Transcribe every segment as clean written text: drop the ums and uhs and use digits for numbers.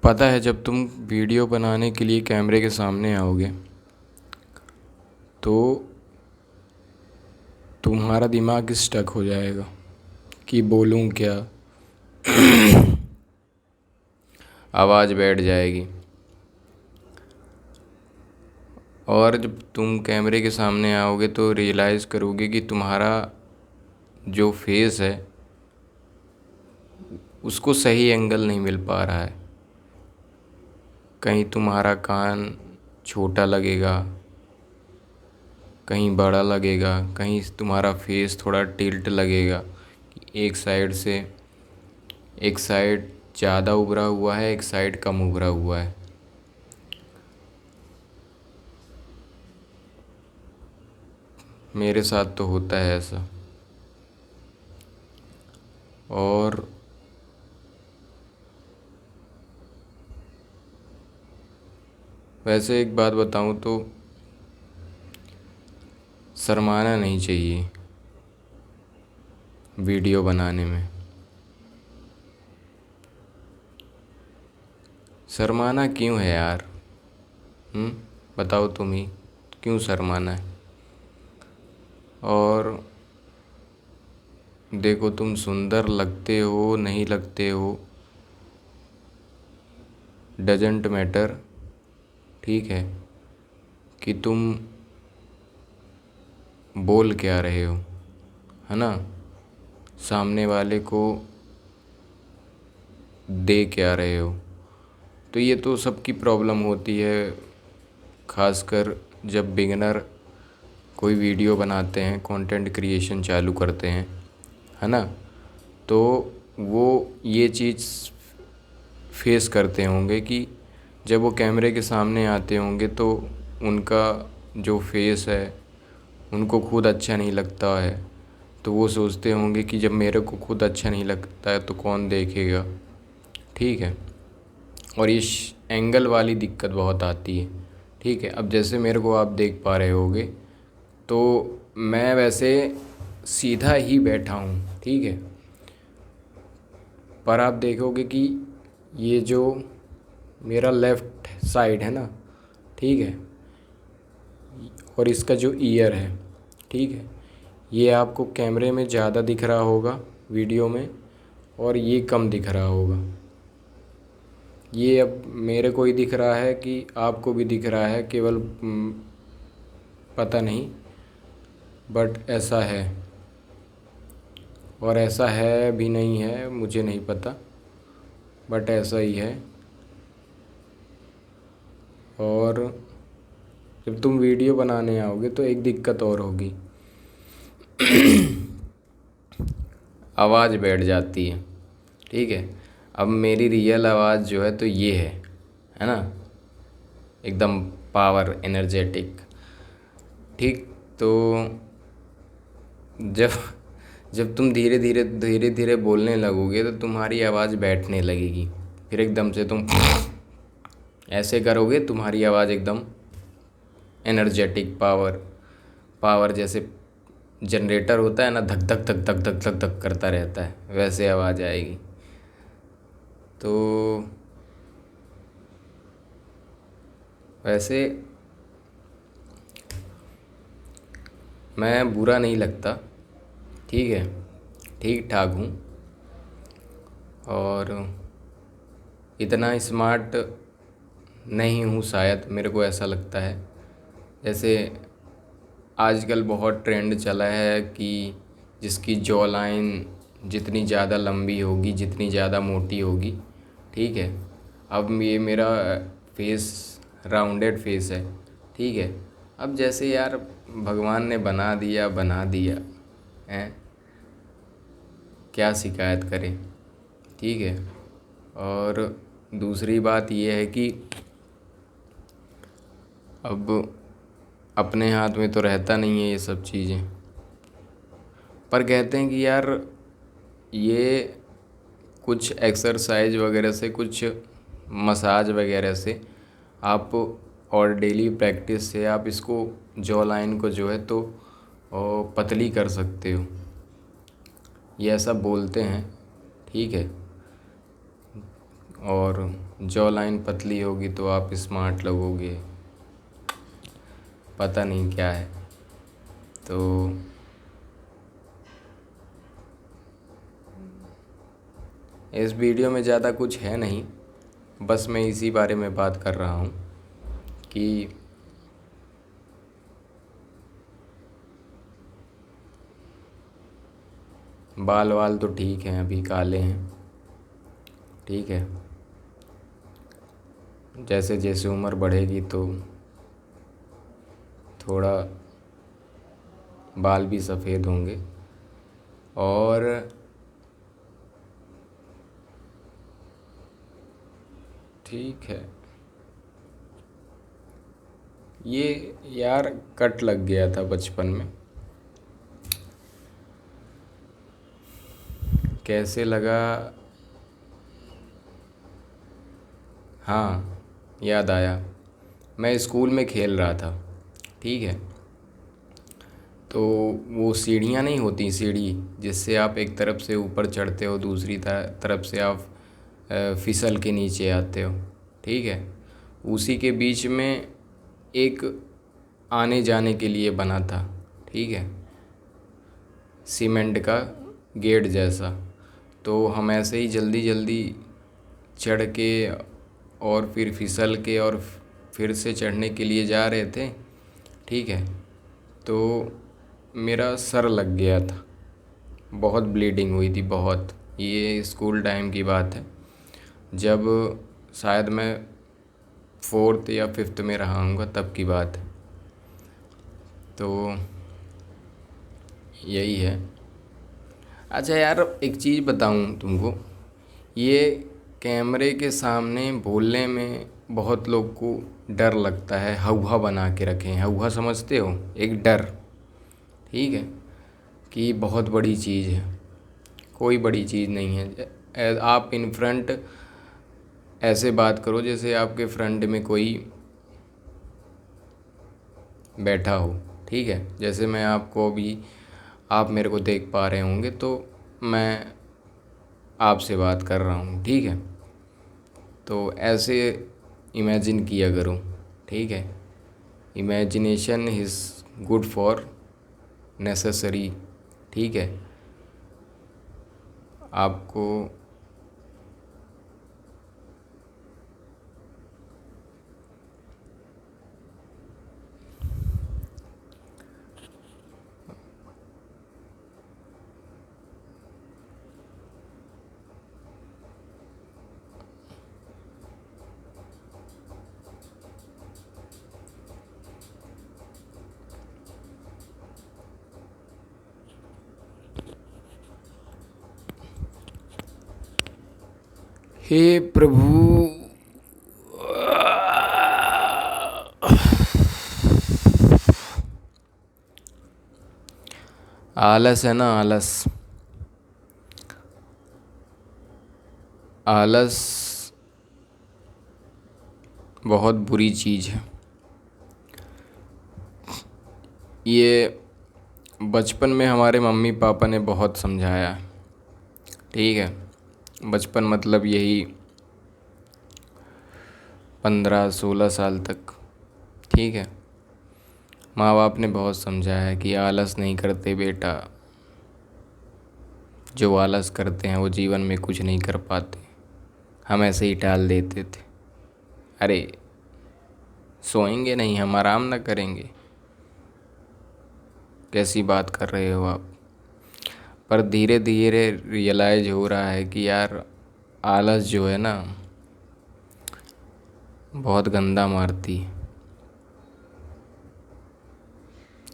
पता है जब तुम वीडियो बनाने के लिए कैमरे के सामने आओगे तो तुम्हारा दिमाग स्टक हो जाएगा कि बोलूँ क्या। आवाज़ बैठ जाएगी। और जब तुम कैमरे के सामने आओगे तो रियलाइज़ करोगे कि तुम्हारा जो फेस है उसको सही एंगल नहीं मिल पा रहा है। कहीं तुम्हारा कान छोटा लगेगा, कहीं बड़ा लगेगा, कहीं तुम्हारा फेस थोड़ा टिल्ट लगेगा कि एक साइड ज़्यादा उभरा हुआ है, एक साइड कम उभरा हुआ है। मेरे साथ तो होता है ऐसा। और वैसे एक बात बताऊं तो शर्माना नहीं चाहिए वीडियो बनाने में। शर्माना क्यों है यार? बताओ तुम ही, क्यों शर्माना है? और देखो, तुम सुंदर लगते हो नहीं लगते हो डजेंट मैटर, ठीक है, कि तुम बोल क्या रहे हो, है ना, सामने वाले को दे क्या रहे हो। तो ये तो सबकी प्रॉब्लम होती है, खासकर जब बिगिनर कोई वीडियो बनाते हैं, कंटेंट क्रिएशन चालू करते हैं, है ना, तो वो ये चीज़ फेस करते होंगे कि जब वो कैमरे के सामने आते होंगे तो उनका जो फेस है उनको खुद अच्छा नहीं लगता है। तो वो सोचते होंगे कि जब मेरे को खुद अच्छा नहीं लगता है तो कौन देखेगा, ठीक है। और इस एंगल वाली दिक्कत बहुत आती है, ठीक है। अब जैसे मेरे को आप देख पा रहे होगे तो मैं वैसे सीधा ही बैठा हूँ, ठीक है, पर आप देखोगे कि ये जो मेरा लेफ़्ट साइड है ना, ठीक है, और इसका जो ईयर है, ठीक है, ये आपको कैमरे में ज़्यादा दिख रहा होगा वीडियो में, और ये कम दिख रहा होगा। ये अब मेरे को ही दिख रहा है कि आपको भी दिख रहा है, केवल पता नहीं, बट ऐसा है। और ऐसा है भी नहीं है, मुझे नहीं पता, बट ऐसा ही है। और जब तुम वीडियो बनाने आओगे तो एक दिक्कत और होगी। आवाज़ बैठ जाती है, ठीक है। अब मेरी रियल आवाज़ जो है तो ये है ना, एकदम पावर एनर्जेटिक, ठीक। तो जब जब तुम धीरे धीरे बोलने लगोगे तो तुम्हारी आवाज़ बैठने लगेगी। फिर एकदम से तुम ऐसे करोगे, तुम्हारी आवाज़ एकदम एनर्जेटिक पावर जैसे जनरेटर होता है ना, धक धक धक धक धक धक धक करता रहता है, वैसे आवाज़ आएगी। तो वैसे मैं बुरा नहीं लगता, ठीक है, ठीक ठाक हूँ। और इतना स्मार्ट नहीं हूँ शायद, मेरे को ऐसा लगता है। जैसे आजकल बहुत ट्रेंड चला है कि जिसकी जॉ लाइन जितनी ज़्यादा लंबी होगी, जितनी ज़्यादा मोटी होगी, ठीक है। अब ये मेरा फेस राउंडेड फेस है, ठीक है। अब जैसे यार भगवान ने बना दिया हैं, क्या शिकायत करें, ठीक है। और दूसरी बात ये है कि अब अपने हाथ में तो रहता नहीं है ये सब चीज़ें, पर कहते हैं कि यार ये कुछ एक्सरसाइज वगैरह से, कुछ मसाज वगैरह से आप, और डेली प्रैक्टिस से आप इसको जॉ लाइन को जो है तो पतली कर सकते हो, ये ऐसा बोलते हैं, ठीक है। और जॉ लाइन पतली होगी तो आप स्मार्ट लगोगे, पता नहीं क्या है। तो इस वीडियो में ज़्यादा कुछ है नहीं, बस मैं इसी बारे में बात कर रहा हूँ कि बाल वाल तो ठीक हैं, अभी काले हैं, ठीक है। जैसे जैसे उम्र बढ़ेगी तो थोड़ा बाल भी सफ़ेद होंगे। और ठीक है, ये यार कट लग गया था बचपन में, कैसे लगा? हाँ, याद आया, मैं स्कूल में खेल रहा था, ठीक है। तो वो सीढ़ियाँ नहीं होती, सीढ़ी जिससे आप एक तरफ से ऊपर चढ़ते हो, दूसरी तरफ से आप फिसल के नीचे आते हो, ठीक है। उसी के बीच में एक आने जाने के लिए बना था, ठीक है, सीमेंट का गेट जैसा। तो हम ऐसे ही जल्दी जल्दी चढ़ के और फिर फिसल के और फिर से चढ़ने के लिए जा रहे थे, ठीक है। तो मेरा सर लग गया था, बहुत ब्लीडिंग हुई थी, बहुत। ये स्कूल टाइम की बात है, जब शायद मैं 4th या 5th में रहा हूँगा, तब की बात है। तो यही है। अच्छा यार, एक चीज़ बताऊँ तुमको, ये कैमरे के सामने बोलने में बहुत लोग को डर लगता है, हौहा बना के रखे हैं। हौहा समझते हो? एक डर, ठीक है, कि बहुत बड़ी चीज़ है। कोई बड़ी चीज़ नहीं है। आप इन फ्रंट ऐसे बात करो जैसे आपके फ्रंट में कोई बैठा हो, ठीक है। जैसे मैं आपको अभी, आप मेरे को देख पा रहे होंगे, तो मैं आपसे बात कर रहा हूँ, ठीक है। तो ऐसे इमेजिन किया करो, ठीक है। Imagination is good for necessary, ठीक है। आपको हे प्रभु, आलस है ना, आलस। आलस बहुत बुरी चीज़ है। ये बचपन में हमारे मम्मी पापा ने बहुत समझाया, ठीक है। बचपन मतलब यही 15-16 साल तक, ठीक है। माँ बाप ने बहुत समझाया कि आलस नहीं करते बेटा, जो आलस करते हैं वो जीवन में कुछ नहीं कर पाते। हम ऐसे ही टाल देते थे, अरे सोएंगे नहीं, हम आराम ना करेंगे, कैसी बात कर रहे हो आप। पर धीरे धीरे रियलाइज हो रहा है कि यार आलस जो है ना, बहुत गंदा मारती है।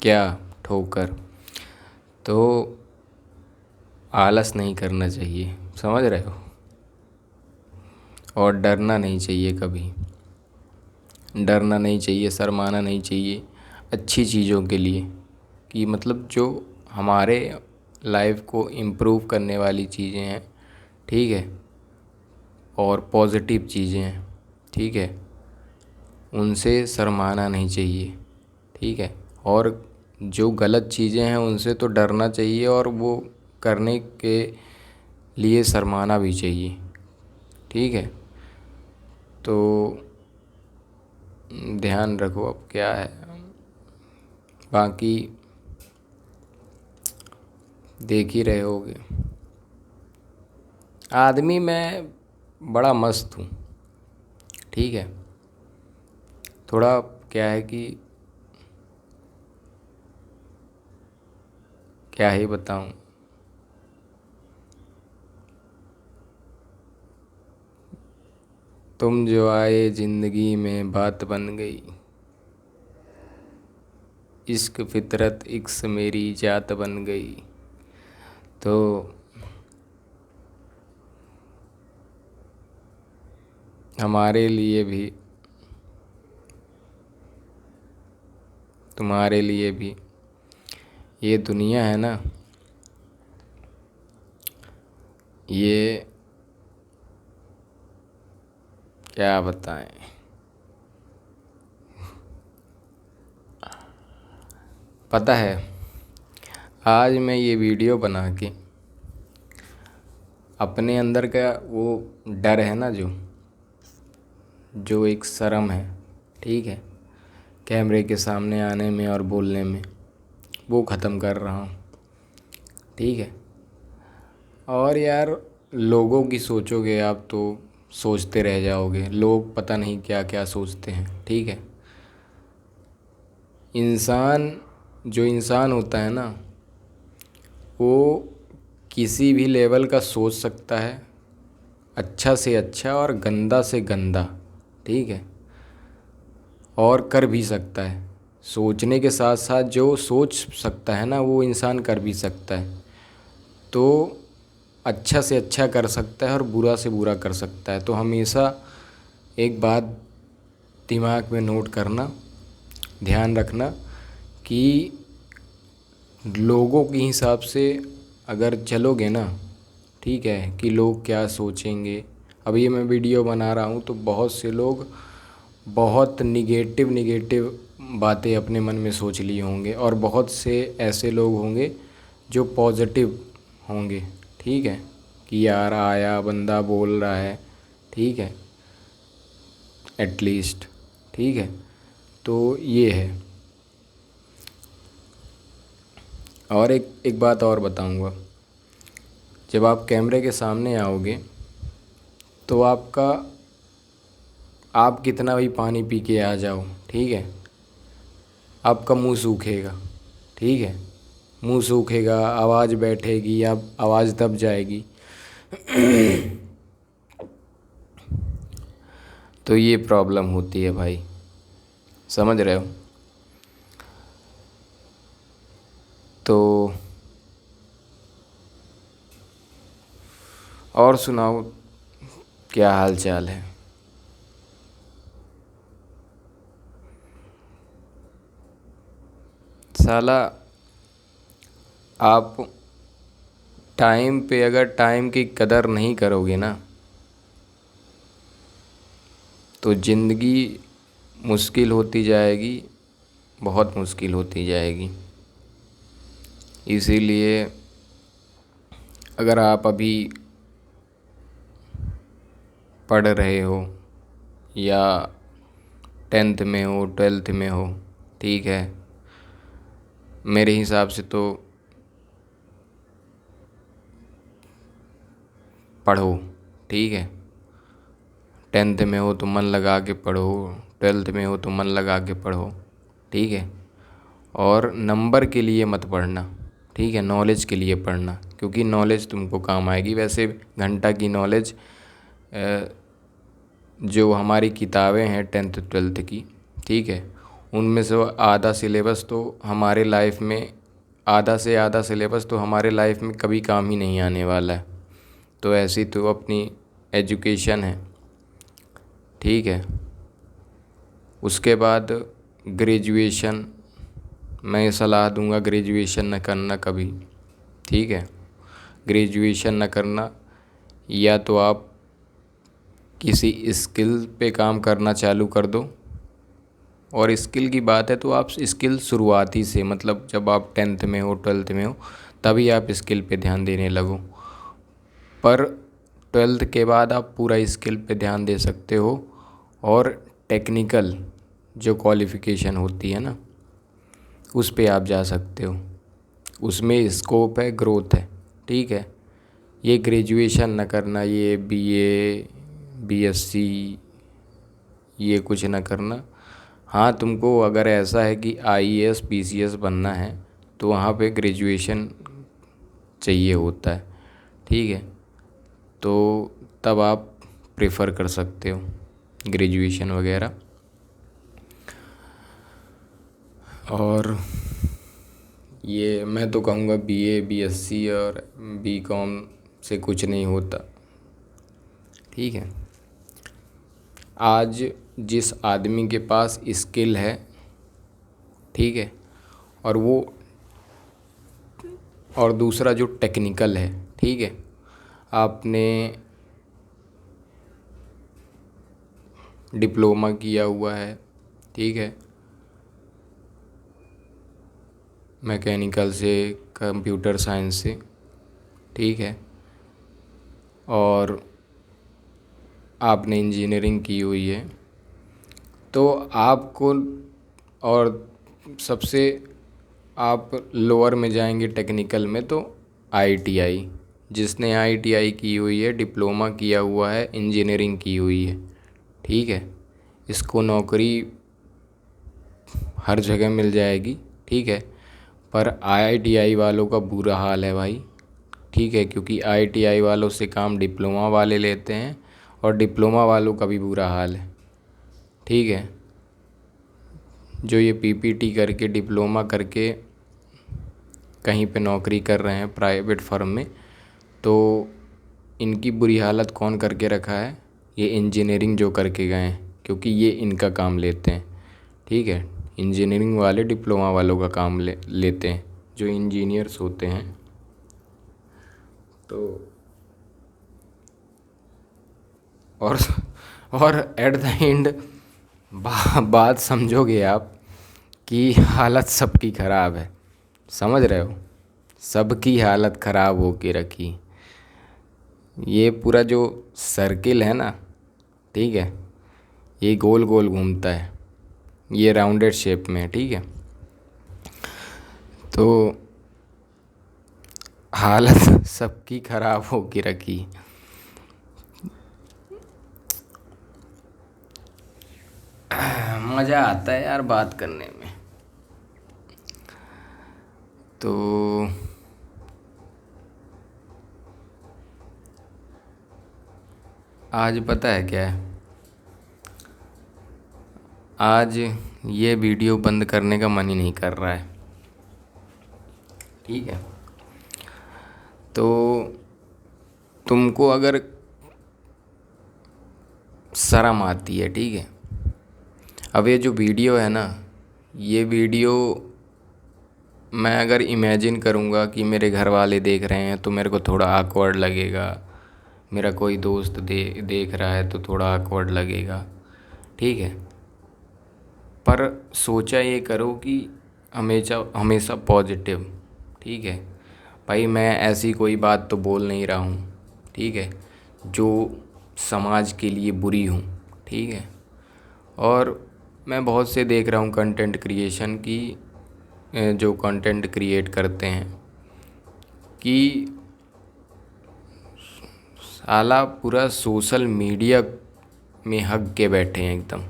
क्या? ठोकर। तो आलस नहीं करना चाहिए, समझ रहे हो? और डरना नहीं चाहिए कभी, डरना नहीं चाहिए, शर्माना नहीं चाहिए अच्छी चीज़ों के लिए, कि मतलब जो हमारे लाइफ को इम्प्रूव करने वाली चीज़ें हैं, ठीक है, और पॉजिटिव चीज़ें हैं, ठीक है, उनसे शर्माना नहीं चाहिए, ठीक है। और जो गलत चीज़ें हैं उनसे तो डरना चाहिए, और वो करने के लिए शर्माना भी चाहिए, ठीक है। तो ध्यान रखो। अब क्या है, बाकी देख ही रहे होगे। आदमी मैं बड़ा मस्त हूँ, ठीक है। थोड़ा क्या है कि क्या ही बताऊँ। तुम जो आए ज़िंदगी में बात बन गई, इश्क फितरत इक्स मेरी जात बन गई। तो हमारे लिए भी, तुम्हारे लिए भी, ये दुनिया है ना, ये क्या बताएं। पता है, आज मैं ये वीडियो बना के अपने अंदर का वो डर है ना, जो एक शर्म है, ठीक है, कैमरे के सामने आने में और बोलने में, वो ख़त्म कर रहा हूँ, ठीक है। और यार, लोगों की सोचोगे आप तो सोचते रह जाओगे। लोग पता नहीं क्या क्या सोचते हैं, ठीक है। जो इंसान होता है ना, वो किसी भी लेवल का सोच सकता है, अच्छा से अच्छा और गंदा से गंदा, ठीक है, और कर भी सकता है। सोचने के साथ साथ जो सोच सकता है ना, वो इंसान कर भी सकता है। तो अच्छा से अच्छा कर सकता है और बुरा से बुरा कर सकता है। तो हमेशा एक बात दिमाग में नोट करना, ध्यान रखना कि लोगों के हिसाब से अगर चलोगे ना, ठीक है, कि लोग क्या सोचेंगे। अभी मैं वीडियो बना रहा हूँ तो बहुत से लोग बहुत निगेटिव निगेटिव बातें अपने मन में सोच लिए होंगे, और बहुत से ऐसे लोग होंगे जो पॉजिटिव होंगे, ठीक है, कि यार आया बंदा बोल रहा है, ठीक है, एटलीस्ट, ठीक है। तो ये है। और एक बात और बताऊंगा, जब आप कैमरे के सामने आओगे तो आप कितना भी पानी पी के आ जाओ, ठीक है, आपका मुंह सूखेगा, ठीक है, मुंह सूखेगा, आवाज़ बैठेगी, आप आवाज़ दब जाएगी। तो ये प्रॉब्लम होती है भाई, समझ रहे हो। तो और सुनाओ, क्या हाल चाल है। साला, आप टाइम पे अगर टाइम की कदर नहीं करोगे ना, तो ज़िंदगी मुश्किल होती जाएगी, बहुत मुश्किल होती जाएगी। इसीलिए अगर आप अभी पढ़ रहे हो या 10th में हो, 12th में हो, ठीक है, मेरे हिसाब से तो पढ़ो, ठीक है। 10th में हो तो मन लगा के पढ़ो, 12th में हो तो मन लगा के पढ़ो, ठीक है। और नंबर के लिए मत पढ़ना, ठीक है, नॉलेज के लिए पढ़ना, क्योंकि नॉलेज तुमको काम आएगी। वैसे घंटा की नॉलेज, जो हमारी किताबें हैं 10th 12th की, ठीक है, उनमें से आधा सिलेबस तो हमारे लाइफ में, आधा से आधा सिलेबस तो हमारे लाइफ में कभी काम ही नहीं आने वाला है। तो ऐसी तो अपनी एजुकेशन है, ठीक है। उसके बाद ग्रेजुएशन, मैं सलाह दूंगा ग्रेजुएशन न करना कभी, ठीक है। ग्रेजुएशन न करना, या तो आप किसी स्किल पे काम करना चालू कर दो। और स्किल की बात है तो आप स्किल शुरुआती से, मतलब जब आप 10th में हो, 12th में हो, तभी आप स्किल पे ध्यान देने लगो। पर 12th के बाद आप पूरा स्किल पे ध्यान दे सकते हो, और टेक्निकल जो क्वालिफ़िकेशन होती है ना, उस पे आप जा सकते हो। उसमें स्कोप है, ग्रोथ है, ठीक है। ये ग्रेजुएशन ना करना, ये बीए बीएससी ये कुछ ना करना। हाँ, तुमको अगर ऐसा है कि आईएएस पीसीएस बनना है तो वहाँ पे ग्रेजुएशन चाहिए होता है, ठीक है। तो तब आप प्रेफर कर सकते हो ग्रेजुएशन वगैरह। और ये मैं तो कहूँगा बीए बीएससी और बीकॉम से कुछ नहीं होता, ठीक है। आज जिस आदमी के पास स्किल है, ठीक है, और वो और दूसरा जो टेक्निकल है, ठीक है, आपने डिप्लोमा किया हुआ है, ठीक है, मैकेनिकल से, कंप्यूटर साइंस से, ठीक है, और आपने इंजीनियरिंग की हुई है, तो आपको, और सबसे आप लोअर में जाएंगे टेक्निकल में तो आईटीआई, जिसने आईटीआई की हुई है, डिप्लोमा किया हुआ है, इंजीनियरिंग की हुई है, ठीक है, इसको नौकरी हर जगह मिल जाएगी, ठीक है। पर आईटीआई वालों का बुरा हाल है भाई, ठीक है, क्योंकि आईटीआई वालों से काम डिप्लोमा वाले लेते हैं और डिप्लोमा वालों का भी बुरा हाल है, ठीक है। जो ये पीपीटी करके डिप्लोमा करके कहीं पे नौकरी कर रहे हैं प्राइवेट फर्म में, तो इनकी बुरी हालत कौन करके रखा है? ये इंजीनियरिंग जो करके गए हैं, क्योंकि ये इनका काम लेते हैं, ठीक है। इंजीनियरिंग वाले डिप्लोमा वालों का काम लेते हैं, जो इंजीनियर्स होते हैं। तो और और एट द एंड बात समझोगे आप कि हालत सबकी ख़राब है, समझ रहे हो? सबकी हालत ख़राब हो के रखी। ये पूरा जो सर्किल है ना, ठीक है, ये गोल गोल घूमता है, ये राउंडेड शेप में है, ठीक है। तो हालत सबकी ख़राब हो के रखी। मज़ा आता है यार बात करने में। तो आज पता है क्या है, आज ये वीडियो बंद करने का मन ही नहीं कर रहा है, ठीक है। तो तुमको अगर शर्म आती है, ठीक है, अब ये जो वीडियो है ना, ये वीडियो मैं अगर इमेजिन करूँगा कि मेरे घर वाले देख रहे हैं तो मेरे को थोड़ा awkward लगेगा, मेरा कोई दोस्त देख रहा है तो थोड़ा awkward लगेगा, ठीक है। पर सोचा ये करो कि हमेशा हमेशा पॉजिटिव, ठीक है भाई। मैं ऐसी कोई बात तो बोल नहीं रहा हूँ, ठीक है, जो समाज के लिए बुरी हूँ, ठीक है। और मैं बहुत से देख रहा हूँ कंटेंट क्रिएशन की, जो कंटेंट क्रिएट करते हैं, कि साला पूरा सोशल मीडिया में हग के बैठे हैं एकदम,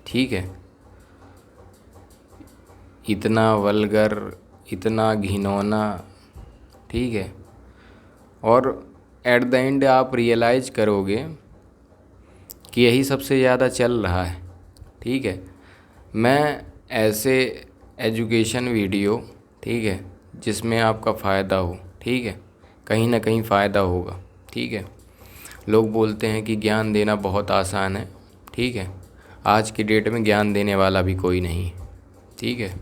ठीक है। इतना वल्गर, इतना घिनौना, ठीक है। और एट द एंड आप रियलाइज़ करोगे कि यही सबसे ज़्यादा चल रहा है, ठीक है। मैं ऐसे एजुकेशन वीडियो, ठीक है, जिसमें आपका फ़ायदा हो, ठीक है, कहीं ना कहीं फ़ायदा होगा, ठीक है। लोग बोलते हैं कि ज्ञान देना बहुत आसान है, ठीक है। आज की डेट में ज्ञान देने वाला भी कोई नहीं, ठीक है।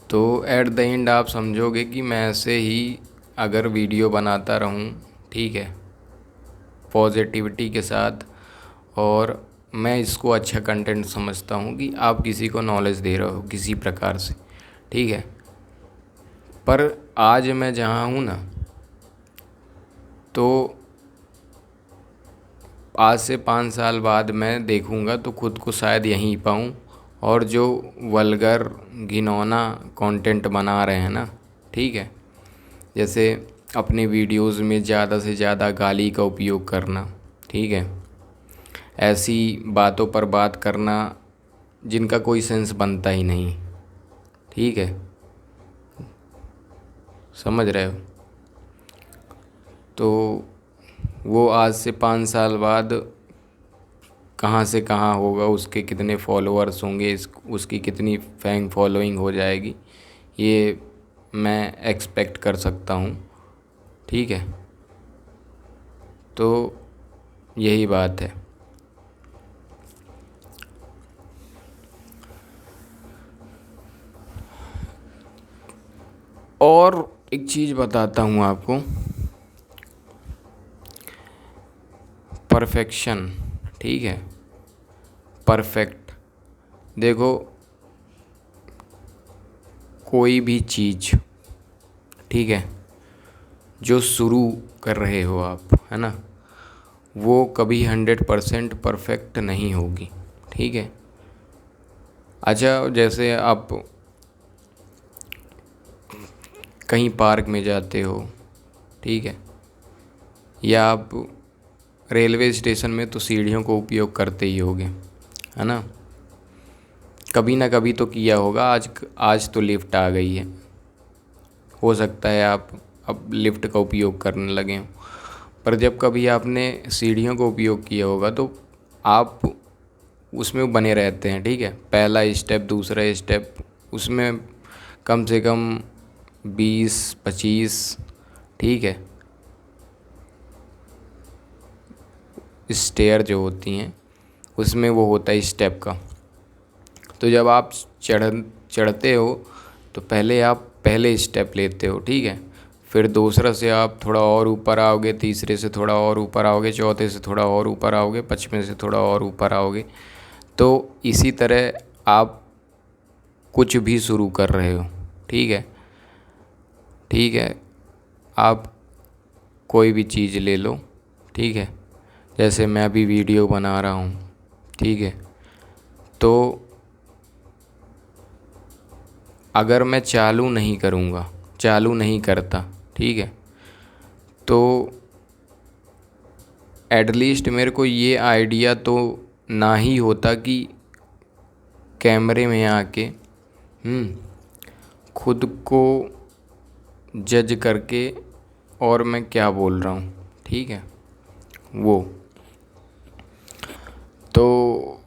तो एट द एंड आप समझोगे कि मैं ऐसे ही अगर वीडियो बनाता रहूं, ठीक है, पॉजिटिविटी के साथ, और मैं इसको अच्छा कंटेंट समझता हूँ कि आप किसी को नॉलेज दे रहे हो किसी प्रकार से, ठीक है। पर आज मैं जहाँ हूँ ना, तो आज से 5 साल बाद मैं देखूँगा तो खुद को शायद यहीं पाऊँ, और जो वल्गर घिनौना कंटेंट बना रहे हैं ना, ठीक है, जैसे अपने वीडियोस में ज़्यादा से ज़्यादा गाली का उपयोग करना, ठीक है, ऐसी बातों पर बात करना जिनका कोई सेंस बनता ही नहीं, ठीक है, समझ रहे हो। तो वो आज से 5 साल बाद कहाँ से कहाँ होगा, उसके कितने फॉलोअर्स होंगे, उसकी कितनी फैन फॉलोइंग हो जाएगी, ये मैं एक्सपेक्ट कर सकता हूँ, ठीक है। तो यही बात है। और एक चीज़ बताता हूँ आपको, परफेक्शन, ठीक है, परफेक्ट, देखो कोई भी चीज़, ठीक है, जो शुरू कर रहे हो आप, है ना, वो कभी 100% परफेक्ट नहीं होगी, ठीक है। अच्छा, जैसे आप कहीं पार्क में जाते हो, ठीक है, या आप रेलवे स्टेशन में तो सीढ़ियों को उपयोग करते ही होगे, है ना, कभी ना कभी तो किया होगा। आज तो लिफ्ट आ गई है, हो सकता है आप अब लिफ्ट का उपयोग करने लगे हो, पर जब कभी आपने सीढ़ियों का उपयोग किया होगा तो आप उसमें बने रहते हैं, ठीक है, पहला स्टेप दूसरा स्टेप, उसमें कम से कम 20-25, ठीक है, स्टेयर जो होती हैं उसमें वो होता है स्टेप का। तो जब आप चढ़ते हो तो पहले आप पहले स्टेप लेते हो, ठीक है, फिर दूसरा से आप थोड़ा और ऊपर आओगे, तीसरे से थोड़ा और ऊपर आओगे, चौथे से थोड़ा और ऊपर आओगे, पाँचवें से थोड़ा और ऊपर आओगे। तो इसी तरह आप कुछ भी शुरू कर रहे हो, ठीक है, ठीक है, आप कोई भी चीज़ ले लो, ठीक है, जैसे मैं अभी वीडियो बना रहा हूँ, ठीक है, तो अगर मैं चालू नहीं करूँगा, चालू नहीं करता, ठीक है, तो एटलीस्ट मेरे को ये आइडिया तो ना ही होता कि कैमरे में आके खुद को जज करके और मैं क्या बोल रहा हूँ, ठीक है, वो तो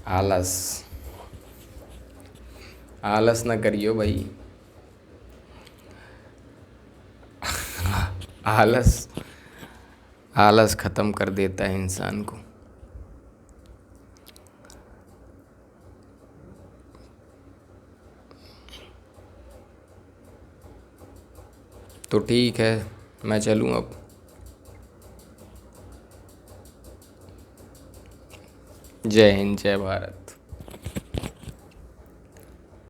आलस आलस ना करियो भाई। आलस आलस ख़त्म कर देता है इंसान को। तो ठीक है, मैं चलूँ अब। जय हिंद, जय भारत।